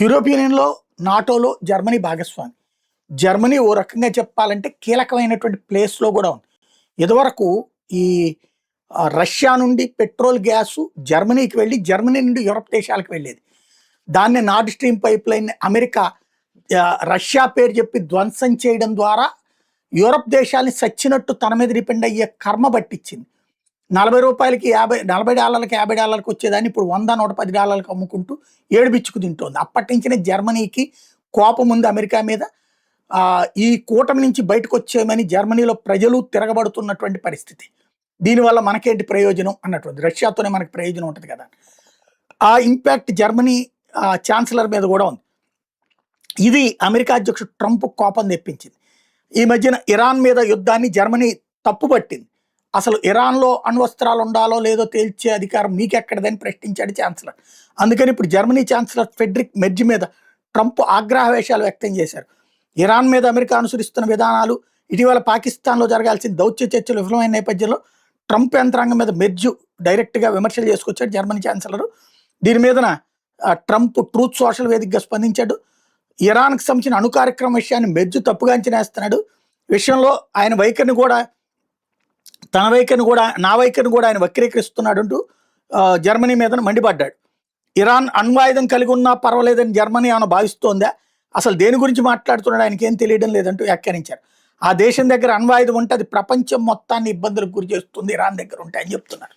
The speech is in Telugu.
యూరోపియన్ యూనియన్‌లో, నాటోలో జర్మనీ భాగస్వామి. జర్మనీ ఓ రకంగా చెప్పాలంటే కీలకమైనటువంటి ప్లేస్‌లో గూడా ఉంది. ఇదివరకు ఈ రష్యా నుండి పెట్రోల్ గ్యాసు జర్మనీకి వెళ్ళి, జర్మనీ నుండి యూరప్ దేశాలకు వెళ్ళేది. దాన్నే Nord stream pipeline America Russia పేరు చెప్పి ధ్వంసం చేయడం ద్వారా యూరప్ దేశాల్ని సచ్చినట్టు తన మీద డిపెండ్ అయ్యే కర్మ పట్టించింది. రూ. 40కి 40 $50 వచ్చేదాన్ని ఇప్పుడు $100, $110 అమ్ముకుంటూ ఏడుబిచ్చుకు తింటోంది. అప్పటి నుంచినే జర్మనీకి కోపం ఉంది అమెరికా మీద. ఈ కూటమి నుంచి బయటకు వచ్చేయమని జర్మనీలో ప్రజలు తిరగబడుతున్నటువంటి పరిస్థితి. దీనివల్ల మనకేంటి ప్రయోజనం అన్నటువంటి, రష్యాతోనే మనకి ప్రయోజనం ఉంటుంది కదా. ఆ ఇంపాక్ట్ జర్మనీ ఛాన్సలర్ మీద కూడా ఉంది. ఇది అమెరికా అధ్యక్షుడు ట్రంప్ కోపం తెప్పించింది. ఈ మధ్యన ఇరాన్ మీద యుద్ధాన్ని జర్మనీ తప్పుపట్టింది. అసలు ఇరాన్లో అణ్వస్త్రాలు ఉండాలో లేదో తేల్చే అధికారం మీకెక్కడదని ప్రశ్నించాడు ఛాన్సలర్. అందుకని ఇప్పుడు జర్మనీ ఛాన్సలర్ ఫ్రెడరిక్ మెర్జ్ మీద ట్రంప్ ఆగ్రహవేశాలు వ్యక్తం చేశారు. ఇరాన్ మీద అమెరికా అనుసరిస్తున్న విధానాలు, ఇటీవల పాకిస్తాన్లో జరగాల్సిన దౌత్య చర్చలు విఫలమైన నేపథ్యంలో ట్రంప్ యంత్రాంగం మీద మెర్జ్ డైరెక్ట్గా విమర్శలు చేసుకొచ్చాడు జర్మనీ ఛాన్సలర్. దీని మీదన ట్రంప్ ట్రూత్ సోషల్ వేదికగా స్పందించాడు. ఇరాన్కి సంబంధించిన అణు కార్యక్రమం విషయాన్ని మెర్జ్ తప్పుగా అంచనా వేస్తున్నాడు. విషయంలో ఆయన వైఖరిని కూడా, తన వైఖరిని కూడా, నా వైఖరిని కూడా ఆయన వక్రీకరిస్తున్నాడు అంటూ జర్మనీ మీద మండిపడ్డాడు. ఇరాన్ అణ్వాయుధం కలిగి ఉన్నా పర్వాలేదని జర్మనీ ఏమైనా భావిస్తోందా, అసలు దేని గురించి మాట్లాడుతున్నాడు ఆయనకి ఏం తెలియడం లేదంటూ వ్యాఖ్యానించారు. ఆ దేశం దగ్గర అణ్వాయుధం ఉంటే అది ప్రపంచం మొత్తాన్ని ఇబ్బందులకు గురి చేస్తుంది, ఇరాన్ దగ్గర ఉంటే అని చెప్తున్నారు.